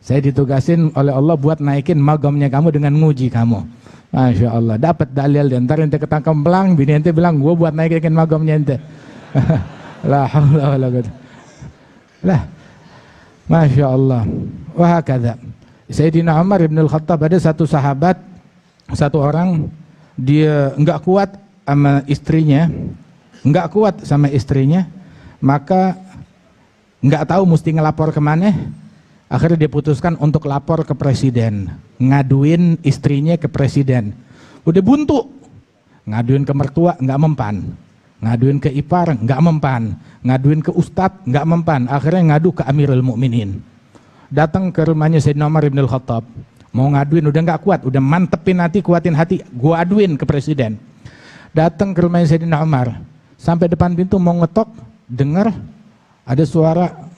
Saya ditugasin oleh Allah buat naikin magomnya kamu dengan nguji kamu. Masya Allah, dapat dalil di antara ente ketangkep belang, bini ente bilang, gue buat naikin magomnya ente. La haula wala quwwata. Lah, Masya Allah. Wah kada. Sayyidina Umar ibn al-Khattab, ada satu sahabat, satu orang, dia enggak kuat sama istrinya, maka enggak tahu mesti ngelapor kemana. Akhirnya dia putuskan untuk lapor ke presiden, ngaduin istrinya ke presiden. Udah buntu, ngaduin ke mertua nggak mempan, ngaduin ke ipar nggak mempan, ngaduin ke ustadz nggak mempan. Akhirnya ngadu ke Amirul Mukminin. Datang ke rumahnya Sayyidina Umar ibn al-Khattab, mau ngaduin udah nggak kuat, udah mantepin hati, kuatin hati, gua aduin ke presiden. Datang ke rumahnya Sayyidina Umar, sampai depan pintu mau ngetok, dengar ada suara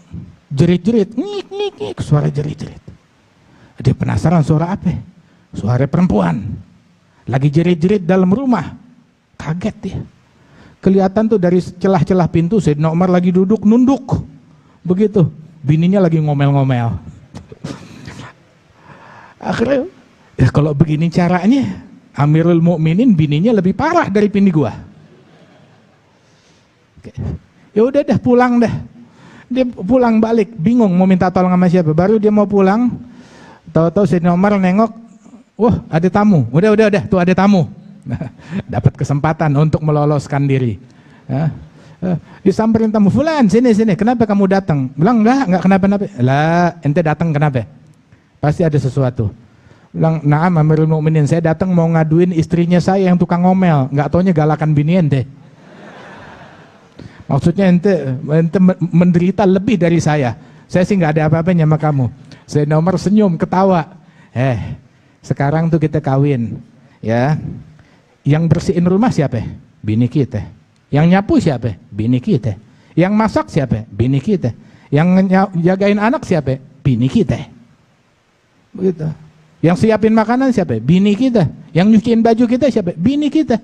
jerit-jerit, ngik, suara jerit-jerit. Dia penasaran suara apa? Suara perempuan. Lagi jerit-jerit dalam rumah. Kaget dia. Kelihatan tuh dari celah-celah pintu Sayyidina Umar lagi duduk nunduk. Begitu. Bininya lagi ngomel-ngomel. Akhirnya, ya kalau begini caranya, Amirul Mukminin bininya lebih parah dari bini gua. Oke. Ya udah dah, pulang dah. Dia pulang balik, bingung mau minta tolong sama siapa. Baru dia mau pulang, tahu-tahu Sayyidina Umar nengok, wah ada tamu, udah, tuh ada tamu. Dapat kesempatan untuk meloloskan diri. Disamperin tamu, Fulan, sini, kenapa kamu datang? Bilang, enggak kenapa-napa. Lah, ente datang kenapa? Pasti ada sesuatu. Bilang, naam Amirul Mukminin, saya datang mau ngaduin istrinya saya yang tukang ngomel, enggak taunya galakan bini ente. Maksudnya ente menderita lebih dari saya. Saya sih nggak ada apa-apanya sama kamu. Sayyidina Umar senyum, ketawa. Sekarang tuh kita kawin, ya. Yang bersihin rumah siapa? Bini kita. Yang nyapu siapa? Bini kita. Yang masak siapa? Bini kita. Yang jagain anak siapa? Bini kita. Begitu. Yang siapin makanan siapa? Bini kita. Yang nyuciin baju kita siapa? Bini kita.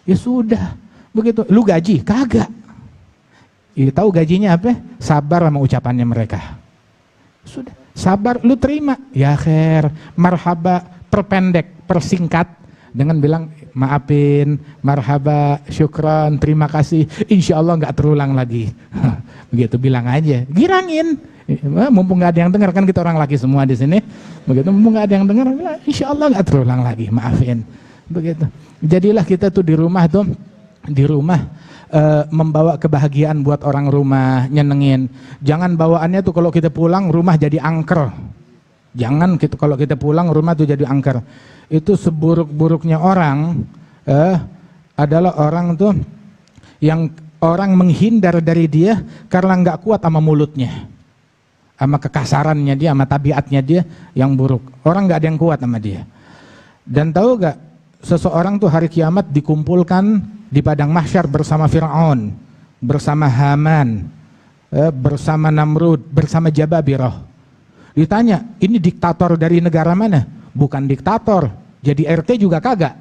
Ya sudah. Begitu. Lu gaji? Kagak. Tahu gajinya apa? Sabar sama ucapannya mereka. Sudah, sabar, lu terima. Ya khair, marhaba, perpendek, persingkat dengan bilang maafin, marhaba, syukran, terima kasih. Insya Allah nggak terulang lagi. Begitu bilang aja, girangin. Mumpung nggak ada yang dengar, kan kita orang laki semua di sini. Begitu, mumpung nggak ada yang dengar, insya Allah nggak terulang lagi. Maafin. Begitu. Jadilah kita tuh di rumah membawa kebahagiaan buat orang rumah, nyenengin. Jangan bawaannya tuh kalau kita pulang rumah jadi angker. Jangan gitu, kalau kita pulang rumah tuh jadi angker. Itu seburuk-buruknya orang adalah orang tuh yang orang menghindar dari dia karena nggak kuat sama mulutnya, sama kekasarannya dia, sama tabiatnya dia yang buruk. Orang nggak ada yang kuat sama dia. Dan tahu gak, seseorang tuh hari kiamat dikumpulkan di padang mahsyar bersama Fir'aun, bersama Haman, bersama Namrud, bersama Jababirah. Ditanya, ini diktator dari negara mana? Bukan diktator, jadi RT juga kagak.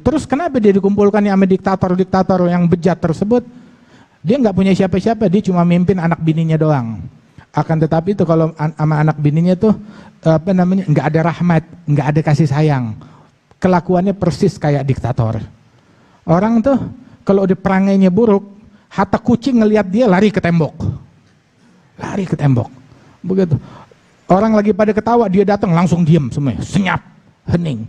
Terus kenapa dia dikumpulkan sama diktator-diktator yang bejat tersebut? Dia nggak punya siapa-siapa, dia cuma mimpin anak bininya doang. Akan tetapi itu kalau sama anak bininya tuh nggak ada rahmat, nggak ada kasih sayang. Kelakuannya persis kayak diktator. Orang tuh kalau udah perangainya buruk, hatta kucing ngelihat dia lari ke tembok. Lari ke tembok. Begitu. Orang lagi pada ketawa, dia datang langsung diem semuanya, senyap, hening.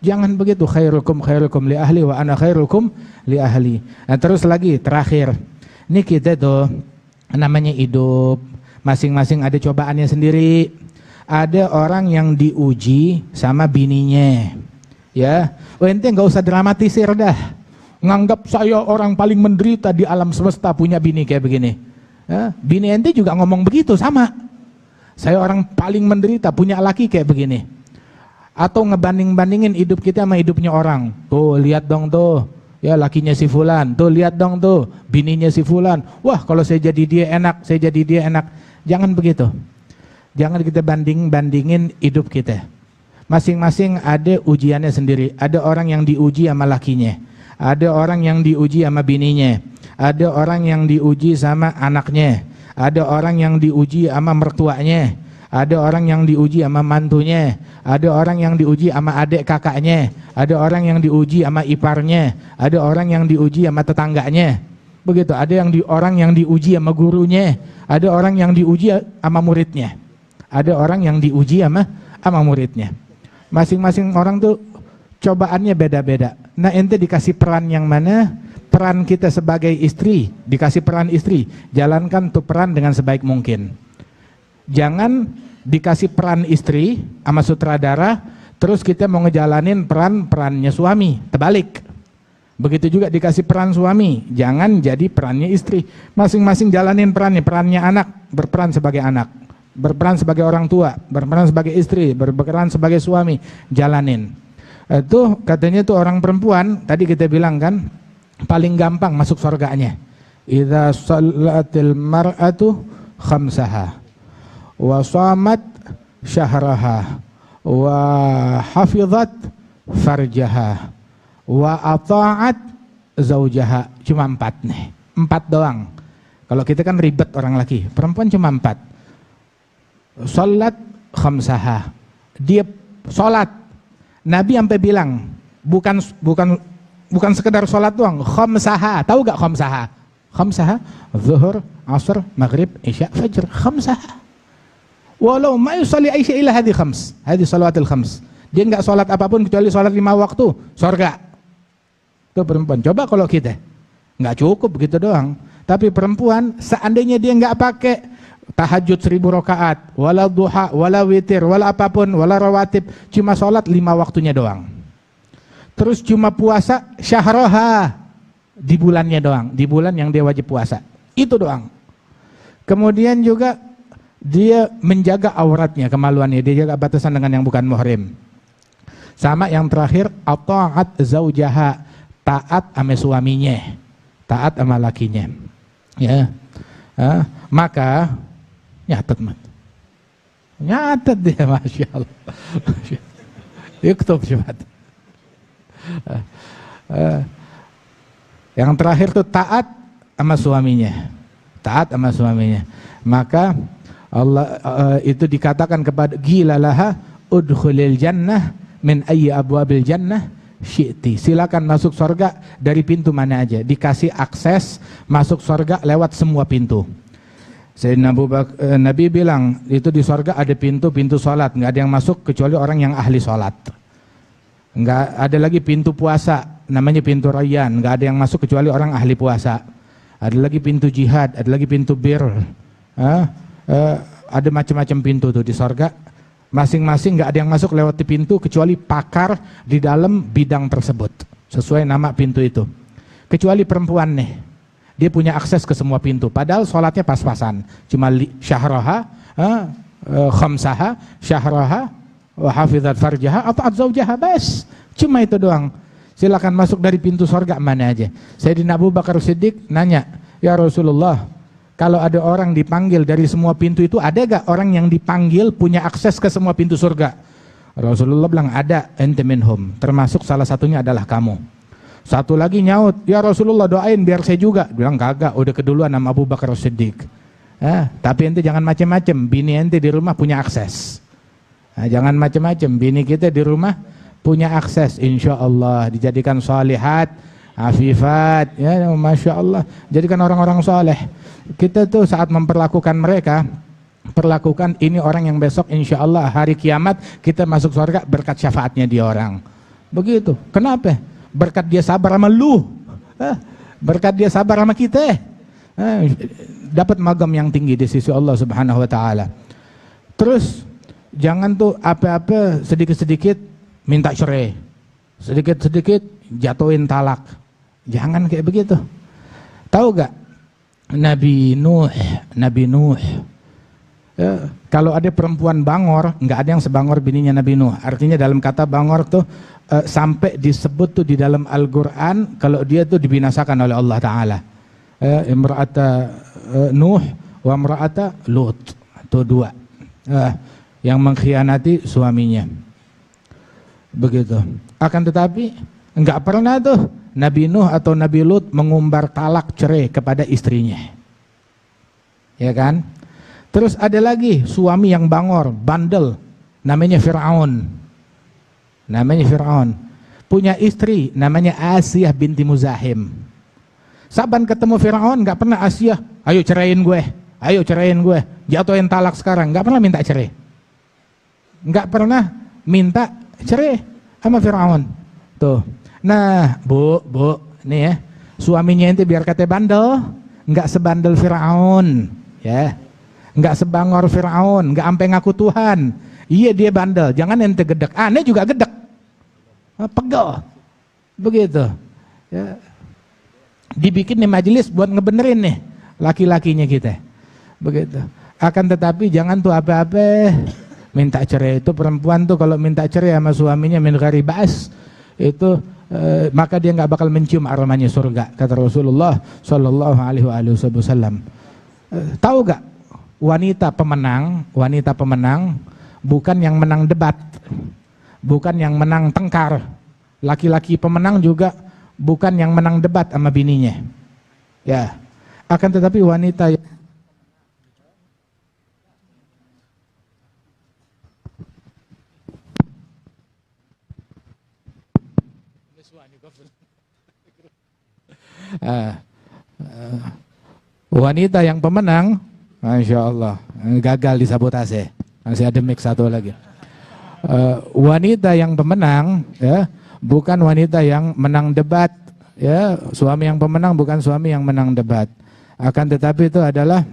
Jangan begitu, khairukum li ahli wa ana khairukum li ahli. Nah, terus lagi terakhir. Ini kita tuh namanya hidup, masing-masing ada cobaannya sendiri. Ada orang yang diuji sama bininya. Ya, ente nggak usah dramatisir dah. Nganggap saya orang paling menderita di alam semesta punya bini kayak begini. Ya, bini ente juga ngomong begitu sama. Saya orang paling menderita punya laki kayak begini. Atau ngebanding-bandingin hidup kita sama hidupnya orang. Tuh lihat dong tuh, ya lakinya si fulan. Tuh lihat dong tuh, bininya si fulan. Wah kalau saya jadi dia enak, saya jadi dia enak. Jangan begitu. Jangan kita bandingin hidup kita. Masing-masing ada ujiannya sendiri. Ada orang yang diuji sama lakinya. Ada orang yang diuji sama bininya. Ada orang yang diuji sama anaknya. Ada orang yang diuji sama mertuanya. Ada orang yang diuji sama mantunya. Ada orang yang diuji sama adik kakaknya. Ada orang yang diuji sama iparnya. Ada orang yang diuji sama tetangganya. Begitu. Ada orang yang diuji sama gurunya. Ada orang yang diuji sama muridnya. Ada orang yang diuji sama muridnya. Masing-masing orang tuh cobaannya beda-beda. Nah, ente dikasih peran yang mana? Peran kita sebagai istri, dikasih peran istri. Jalankan tuh peran dengan sebaik mungkin. Jangan dikasih peran istri sama sutradara, terus kita mau ngejalanin perannya suami, terbalik. Begitu juga dikasih peran suami, jangan jadi perannya istri. Masing-masing jalanin perannya anak, berperan sebagai anak, berperan sebagai orang tua, berperan sebagai istri, berperan sebagai suami, jalanin. Itu katanya tuh orang perempuan, tadi kita bilang kan, paling gampang masuk surganya. Idza shallatil mar'atu khamsaha wa shamat syahraha wa hafizat farjaha wa ata'at zaujaha. Cuma 4 nih, 4 doang. Kalau kita kan ribet orang laki, perempuan cuma 4. Salat khamsaha, dia salat. Nabi sampai bilang bukan sekedar salat doang, khamsaha. Tahu gak khamsaha? Khamsaha zuhur, asr, maghrib, isya, fajr, khamsaha. Walau ma yusalli aisha illa hadhi khams, hadhi salawatil khams. Dia enggak salat apapun kecuali salat 5 waktu, surga. Itu perempuan. Coba kalau kita enggak cukup begitu doang. Tapi perempuan seandainya dia enggak pakai tahajud 1000 rakaat, wala duha, wala witir, wala apapun, wala rawatib, cuma salat 5 waktunya doang. Terus cuma puasa syahroha, di bulannya doang, di bulan yang dia wajib puasa, itu doang. Kemudian juga dia menjaga auratnya, kemaluannya, dia jaga batasan dengan yang bukan muhrim. Sama yang terakhir, ata'at zaujaha, taat sama suaminya, taat sama lakinya. Ya, maka nyatet dia, masya Allah. Yuktub cepat. Yang terakhir tuh taat sama suaminya, taat sama suaminya. Maka Allah itu dikatakan kepada gilalaha udkhulil jannah min ayyi abwabil jannah syi'ti. Silakan masuk surga dari pintu mana aja. Dikasih akses masuk surga lewat semua pintu. Sayyidina Abu Bakar, Nabi bilang itu di surga ada pintu salat, nggak ada yang masuk kecuali orang yang ahli salat. Nggak ada lagi pintu puasa, namanya pintu Rayyan, nggak ada yang masuk kecuali orang ahli puasa. Ada lagi pintu jihad, ada lagi pintu bir. Ada macam-macam pintu tuh di surga. Masing-masing nggak ada yang masuk lewat pintu kecuali pakar di dalam bidang tersebut sesuai nama pintu itu. Kecuali perempuan nih, dia punya akses ke semua pintu. Padahal sholatnya pas-pasan, cuma syahraha, khamsaha, syahraha, wa hafizat farjaha, ata'at zaujaha, bas. Cuma itu doang. Silakan masuk dari pintu surga mana aja. Sayyidina Abu Bakar Siddiq nanya, ya Rasulullah, kalau ada orang dipanggil dari semua pintu itu, ada gak orang yang dipanggil punya akses ke semua pintu surga? Rasulullah bilang ada, ente minhum, termasuk salah satunya adalah kamu. Satu lagi nyaut, ya Rasulullah doain biar saya juga. Bilang kagak, udah keduluan sama Abu Bakar Siddiq. Tapi ente jangan macem-macem, bini ente di rumah punya akses. Jangan macem-macem, bini kita di rumah punya akses, insya Allah dijadikan salihat, afifat, ya masya Allah, jadikan orang-orang soleh. Kita tuh saat memperlakukan mereka, perlakukan ini orang yang besok insya Allah hari kiamat kita masuk surga berkat syafaatnya dia orang. Begitu. Kenapa? Berkat dia sabar sama lu. Berkat dia sabar sama kita. Dapat magam yang tinggi di sisi Allah Subhanahu wa taala. Terus jangan tuh apa-apa sedikit-sedikit minta cerai. Sedikit-sedikit jatuhin talak. Jangan kayak begitu. Tahu gak? Nabi Nuh. Kalau ada perempuan bangor, nggak ada yang sebangor bininya Nabi Nuh. Artinya dalam kata bangor tuh sampai disebut tuh di dalam Al-Quran kalau dia tuh dibinasakan oleh Allah Ta'ala. Imra'ata Nuh wa imra'ata Lut. Itu dua. Yang mengkhianati suaminya. Begitu. Akan tetapi nggak pernah tuh Nabi Nuh atau Nabi Lut mengumbar talak cerai kepada istrinya. Ya kan? Terus ada lagi suami yang bangor, bandel, namanya Fir'aun. Punya istri namanya Asiyah binti Muzahim. Saban ketemu Fir'aun nggak pernah Asiyah, ayo ceraiin gue, jatuhin talak sekarang, nggak pernah minta cerai. Nggak pernah minta cerai sama Fir'aun. Tuh. Nah, Bu, nih ya, suaminya ente biar kata bandel, nggak sebandel Fir'aun, ya. Nggak sebangor Fir'aun, nggak ampe ngaku Tuhan. Iya dia bandel, jangan ente gedek. Aneh juga gedek, pegel, begitu. Ya. Dibikin nih majelis buat ngebenerin nih laki-lakinya kita, begitu. Akan tetapi jangan tuh apa-apa minta cerai. Itu perempuan tuh kalau minta cerai sama suaminya min ghairi ba'as, itu maka dia nggak bakal mencium aromanya surga, kata Rasulullah Shallallahu Alaihi Wasallam. Tahu gak? Wanita pemenang bukan yang menang debat, bukan yang menang tengkar. Laki-laki pemenang juga bukan yang menang debat sama bininya. Ya, akan tetapi wanita yang wanita yang pemenang, Masya Allah, gagal disabotase. Masih ada mic satu lagi. Wanita yang pemenang, ya, bukan wanita yang menang debat, ya. Suami yang pemenang bukan suami yang menang debat. Akan tetapi itu adalah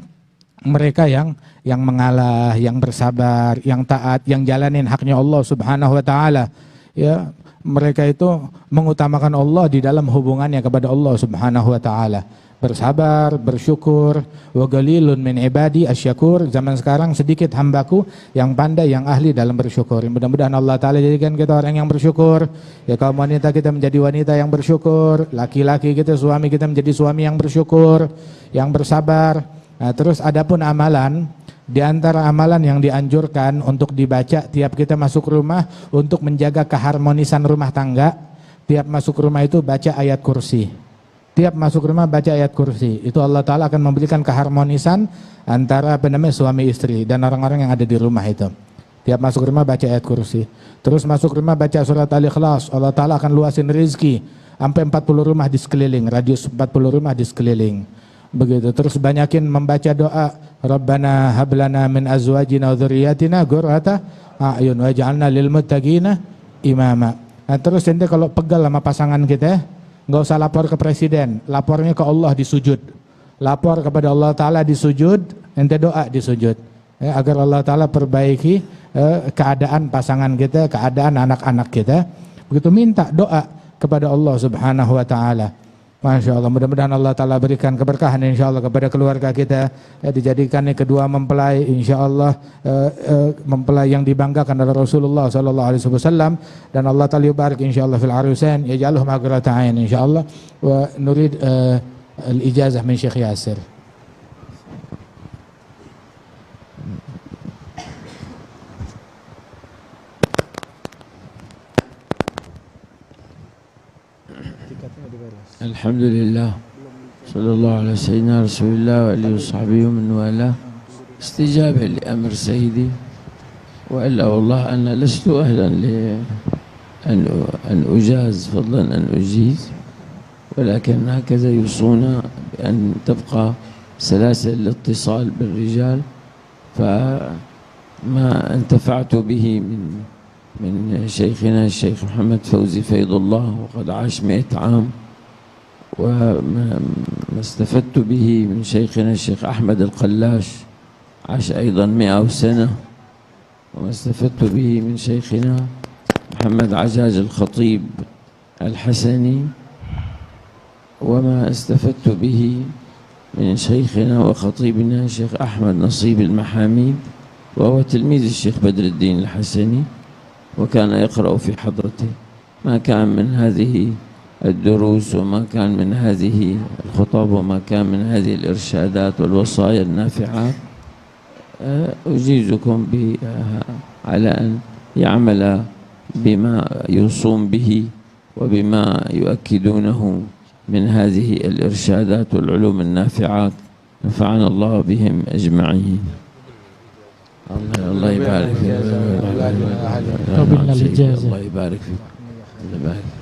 mereka yang mengalah, yang bersabar, yang taat, yang jalanin haknya Allah Subhanahu wa taala. Ya, mereka itu mengutamakan Allah di dalam hubungannya kepada Allah Subhanahu wa taala. Bersabar, bersyukur. Wa qalilun min ibadi asyakur. Zaman sekarang sedikit hambaku yang pandai, yang ahli dalam bersyukur. Mudah-mudahan Allah Ta'ala jadikan kita orang yang bersyukur. Ya, kaum wanita kita menjadi wanita yang bersyukur. Laki-laki kita, suami kita menjadi suami yang bersyukur, yang bersabar. Nah, terus adapun amalan, di antara amalan yang dianjurkan untuk dibaca tiap kita masuk rumah untuk menjaga keharmonisan rumah tangga, tiap masuk rumah itu baca ayat kursi. Tiap masuk rumah baca ayat kursi. Itu Allah Ta'ala akan memberikan keharmonisan antara suami istri dan orang-orang yang ada di rumah itu. Tiap masuk rumah baca ayat kursi. Terus masuk rumah baca surat Al-Ikhlas. Allah Ta'ala akan luasin rezeki sampai 40 rumah di sekeliling, radius 40 rumah di sekeliling. Begitu. Terus banyakin membaca doa, Rabbana hablana min azwajina wa dzurriyyatina qurrata a'yun waj'alna lil muttaqina imama. Nah, terus ente kalau pegal sama pasangan kita, nggak usah lapor ke presiden, lapornya ke Allah di sujud. Lapor kepada Allah Ta'ala di sujud, ente doa di sujud, ya, agar Allah Ta'ala perbaiki keadaan pasangan kita, keadaan anak-anak kita. Begitu minta doa kepada Allah Subhanahu wa Ta'ala. Masya Allah, mudah-mudahan Allah Ta'ala berikan keberkahan insya Allah kepada keluarga kita, ya, dijadikannya kedua mempelai insya Allah mempelai yang dibanggakan oleh Rasulullah Sallallahu Alaihi Wasallam, dan Allah Ta'ala yubarik insya Allah fil arusain yaj'aluhum qurrata a'yun insya Allah. Wa nurid al-ijazah min Syekh Yasir. Alhamdulillah, sallallahu alaihi sayyidina Rasulullah wa alihi wa sahbihi wa man wala. استجابة لأمر سيدي، وإلا والله أنا لست أهلا أن أجاز، فضلا أن أجيز، ولكن هكذا يوصونا بأن تبقى سلاسل الاتصال بالرجال، فما انتفعت به من شيخنا الشيخ محمد فوزي فيض الله، وقد عاش 100 عام. وما استفدت به من شيخنا الشيخ أحمد القلاش، عاش أيضا 100 سنة. وما استفدت به من شيخنا محمد عجاج الخطيب الحسني، وما استفدت به من شيخنا وخطيبنا الشيخ أحمد نصيب المحاميد، وهو تلميذ الشيخ بدر الدين الحسني، وكان يقرأ في حضرته. ما كان من هذه الدروس وما كان من هذه الخطب وما كان من هذه الإرشادات والوصايا النافعات أجيزكم على أن يعمل بما يوصون به وبما يؤكدونه من هذه الإرشادات والعلوم النافعات. نفعنا الله بهم أجمعين. الله يبارك فيك. الله يبارك فيك. الله يبارك فيك.